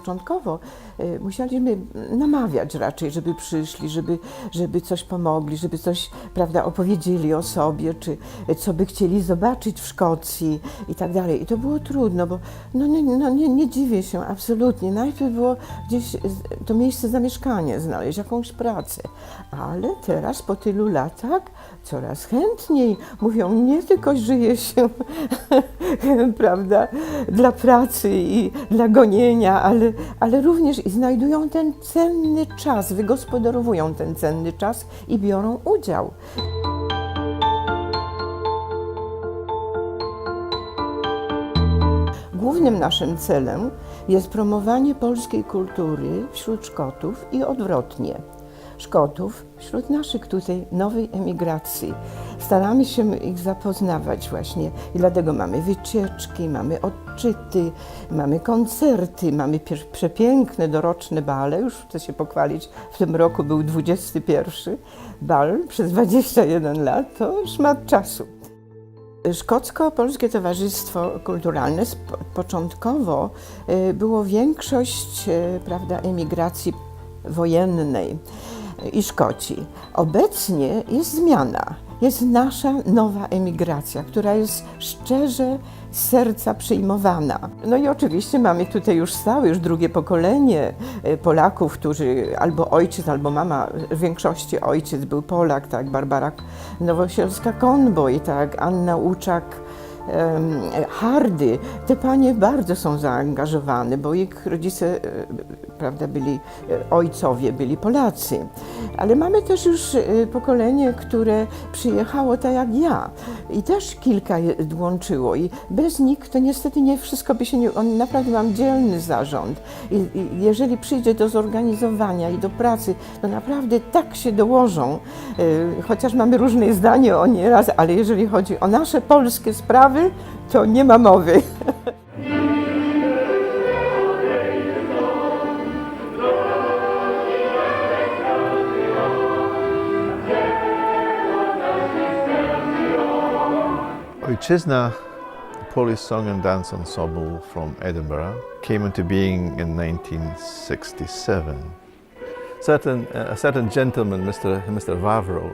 początkowo musieliśmy namawiać raczej, żeby przyszli, żeby coś pomogli, żeby coś, prawda, opowiedzieli o sobie, czy co by chcieli zobaczyć w Szkocji i tak dalej. I to było trudno, bo nie dziwię się absolutnie. Najpierw było gdzieś to miejsce zamieszkania znaleźć, jakąś pracę, ale teraz po tylu latach coraz chętniej mówią, nie tylko żyje się prawda, dla pracy i dla gonienia, ale również i znajdują ten cenny czas, wygospodarowują ten cenny czas i biorą udział. Głównym naszym celem jest promowanie polskiej kultury wśród Szkotów i odwrotnie. Szkotów wśród naszych tutaj nowej emigracji. Staramy się ich zapoznawać właśnie i dlatego mamy wycieczki, mamy odczyty, mamy koncerty, mamy przepiękne doroczne bale. Już chcę się pochwalić, w tym roku był 21 bal przez 21 lat, to szmat czasu. Szkocko-Polskie Towarzystwo Kulturalne początkowo było większość, prawda, emigracji wojennej i Szkoci. Obecnie jest zmiana, jest nasza nowa emigracja, która jest szczerze z serca przyjmowana. No i oczywiście mamy tutaj już stałe, już drugie pokolenie Polaków, którzy albo ojciec, albo mama, w większości ojciec był Polak, tak, Barbara Nowosielska-Konboj, tak, Anna Łuczak, Hardy. Te panie bardzo są zaangażowane, bo ich rodzice, prawda, ojcowie byli Polacy. Ale mamy też już pokolenie, które przyjechało tak jak ja i też kilka dołączyło i bez nich to niestety nie wszystko by się nie... Naprawdę mam dzielny zarząd i jeżeli przyjdzie do zorganizowania i do pracy, to naprawdę tak się dołożą, chociaż mamy różne zdanie o nieraz, ale jeżeli chodzi o nasze polskie sprawy, to nie ma mowy. Ojczyzna, Polish Song and Dance Ensemble from Edinburgh, came into being in 1967. A certain gentleman, Mr. Wawro,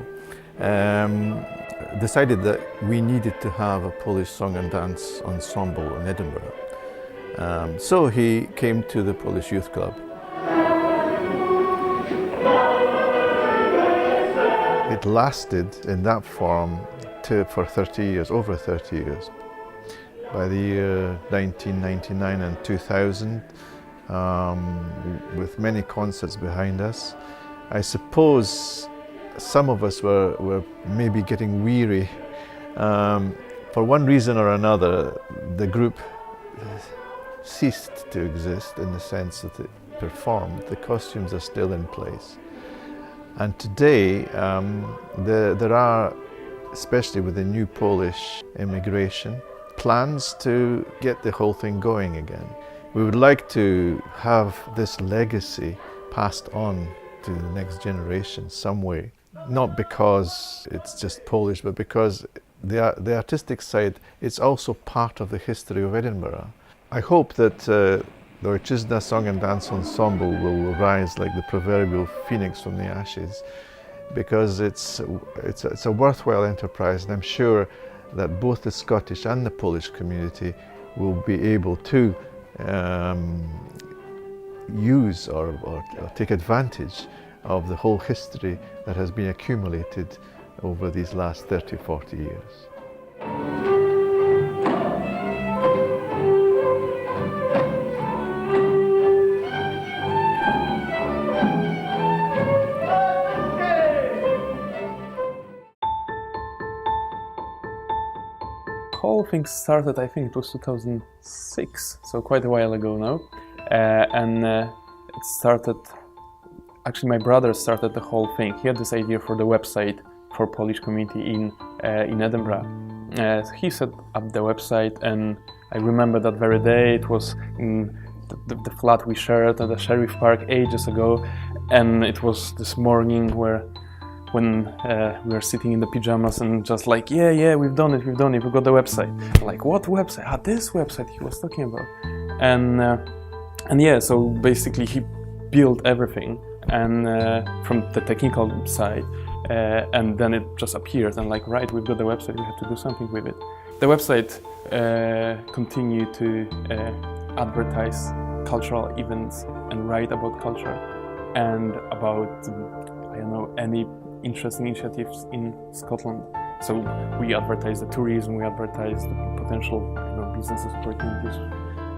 decided that we needed to have a Polish Song and Dance Ensemble in Edinburgh. So he came to the Polish Youth Club. It lasted in that form for 30 years, over 30 years. By the year 1999 and 2000, with many concerts behind us, I suppose some of us were maybe getting weary. For one reason or another, the group ceased to exist in the sense that it performed. The costumes are still in place. And today, there are, especially with the new Polish immigration, plans to get the whole thing going again. We would like to have this legacy passed on to the next generation some way. Not because it's just Polish, but because the artistic side, it's also part of the history of Edinburgh. I hope that the Ojczyzna Song and Dance Ensemble will rise like the proverbial phoenix from the ashes, because it's a worthwhile enterprise, and I'm sure that both the Scottish and the Polish community will be able to use or take advantage of the whole history that has been accumulated over these last 30-40 years. The whole thing started, I think it was 2006, so quite a while ago now, and it started. Actually, my brother started the whole thing. He had this idea for the website for Polish community in Edinburgh. He set up the website, and I remember that very day. It was in the flat we shared at the Sheriff Park ages ago, and it was this morning when we were sitting in the pajamas and just like, yeah, we've done it, we've got the website. Like, what website? This website he was talking about. And And yeah, so basically he built everything, and from the technical side, and then it just appeared, and like, right, we've got the website, we have to do something with it. The website continued to advertise cultural events and write about culture and about, I don't know, any interesting initiatives in Scotland. So we advertise the tourism, we advertise the potential, business opportunities,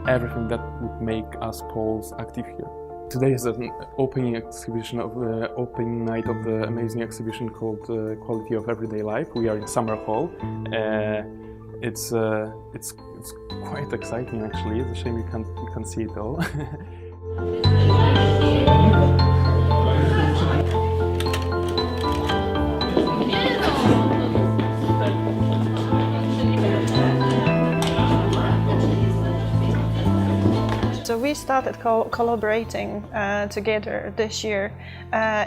everything that would make us Poles active here. Today is an opening exhibition of the opening night of the amazing exhibition called Quality of Everyday Life. We are in Summer Hall. It's quite exciting actually. It's a shame you can't see it all. So we started collaborating together this year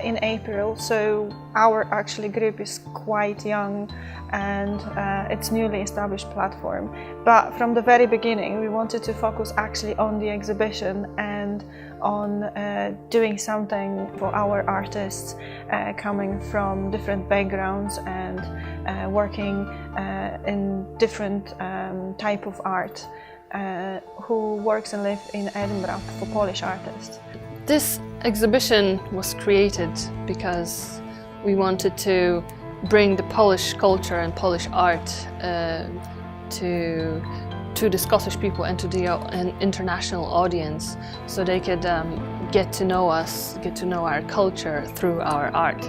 in April. So our group is quite young and it's newly established platform. But from the very beginning, we wanted to focus actually on the exhibition and on doing something for our artists coming from different backgrounds and working in different type of art. Who works and lives in Edinburgh for Polish artists. This exhibition was created because we wanted to bring the Polish culture and Polish art to the Scottish people and to an international audience, so they could get to know us, get to know our culture through our art.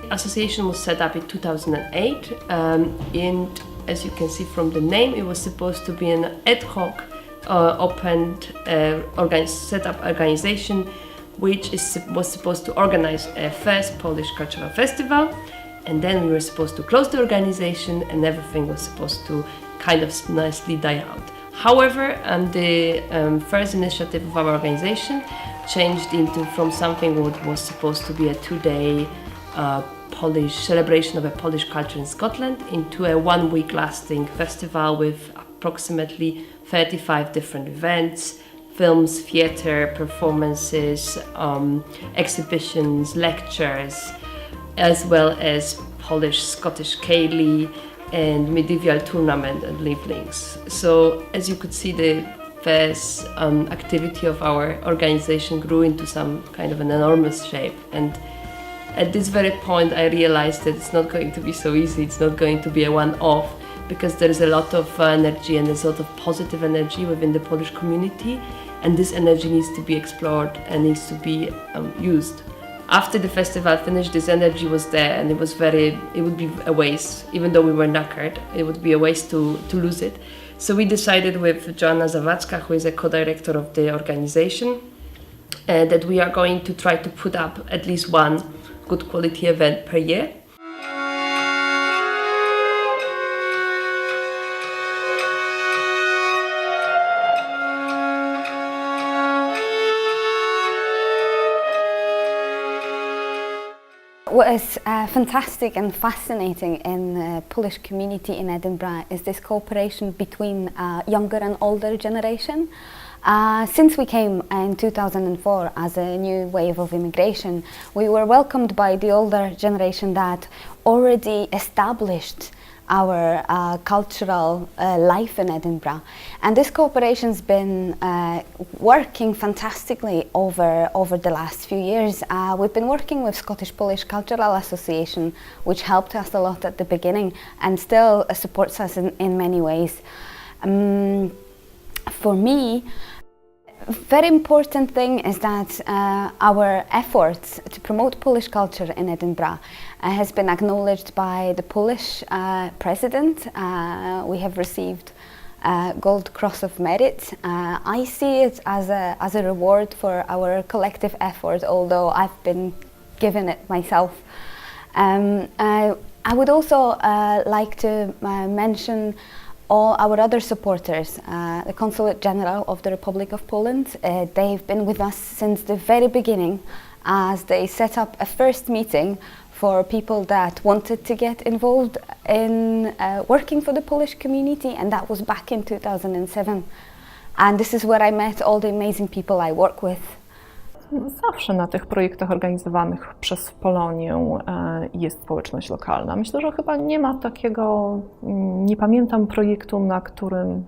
Association was set up in 2008 and as you can see from the name, it was supposed to be an ad hoc set up organization which was supposed to organize a first Polish cultural festival, and then we were supposed to close the organization and everything was supposed to kind of nicely die out. However, the first initiative of our organization changed from something what was supposed to be a 2-day Polish celebration of a Polish culture in Scotland into a 1-week lasting festival with approximately 35 different events, films, theatre, performances, exhibitions, lectures, as well as Polish Scottish ceilidh and medieval tournament and links. So as you could see, the first activity of our organization grew into some kind of an enormous shape, and at this very point I realized that it's not going to be so easy, it's not going to be a one-off, because there is a lot of energy and there's a lot of positive energy within the Polish community, and this energy needs to be explored and needs to be used. After the festival finished, this energy was there, and it would be a waste, even though we were knackered, it would be a waste to lose it. So we decided with Joanna Zawadzka, who is a co-director of the organization, that we are going to try to put up at least one good quality event per year. What is fantastic and fascinating in the Polish community in Edinburgh is this cooperation between younger and older generation. Since we came in 2004 as a new wave of immigration, we were welcomed by the older generation that already established our cultural life in Edinburgh, and this cooperation's been working fantastically over the last few years. We've been working with Scottish Polish Cultural Association, which helped us a lot at the beginning and still supports us in many ways. For me, a very important thing is that our efforts to promote Polish culture in Edinburgh has been acknowledged by the Polish president. We have received Gold Cross of Merit. I see it as a reward for our collective effort, although I've been given it myself. I would also like to mention all our other supporters, the Consulate General of the Republic of Poland. They've been with us since the very beginning as they set up a first meeting for people that wanted to get involved in working for the Polish community, and that was back in 2007. And this is where I met all the amazing people I work with. Zawsze na tych projektach organizowanych przez Polonię jest społeczność lokalna. Myślę, że chyba nie ma takiego, nie pamiętam projektu, na którym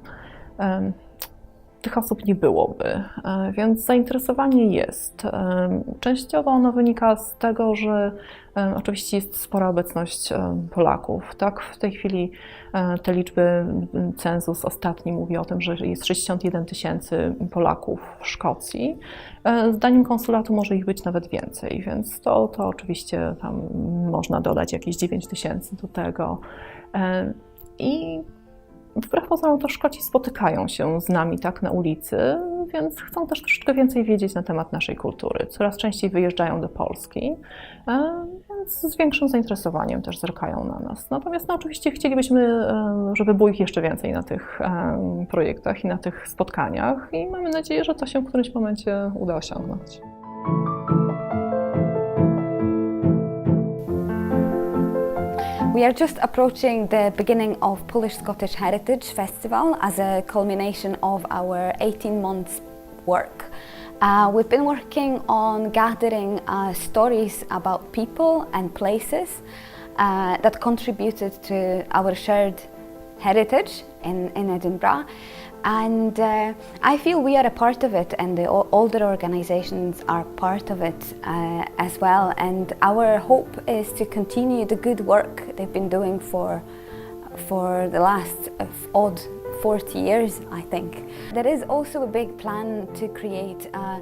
tych osób nie byłoby, więc zainteresowanie jest. Częściowo ono wynika z tego, że oczywiście jest spora obecność Polaków. Tak, w tej chwili te liczby, cenzus ostatni mówi o tym, że jest 61 000 Polaków w Szkocji. Zdaniem konsulatu może ich być nawet więcej, więc to oczywiście tam można dodać jakieś 9 000 do tego. I wbrew pozorom to Szkoci spotykają się z nami tak na ulicy, więc chcą też troszeczkę więcej wiedzieć na temat naszej kultury. Coraz częściej wyjeżdżają do Polski, więc z większym zainteresowaniem też zerkają na nas. Natomiast no, oczywiście chcielibyśmy, żeby było ich jeszcze więcej na tych projektach i na tych spotkaniach i mamy nadzieję, że to się w którymś momencie uda osiągnąć. We are just approaching the beginning of Polish-Scottish Heritage Festival as a culmination of our 18 months work. We've been working on gathering stories about people and places that contributed to our shared heritage in Edinburgh. And I feel we are a part of it, and the older organisations are part of it as well. And our hope is to continue the good work they've been doing for the last odd 40 years, I think. There is also a big plan to create a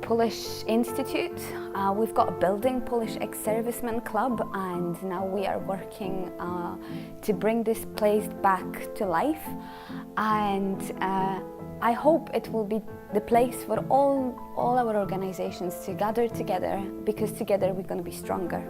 Polish Institute. We've got a building, Polish Ex-Servicemen Club, and now we are working to bring this place back to life. And I hope it will be the place for all our organizations to gather together, because together we're going to be stronger.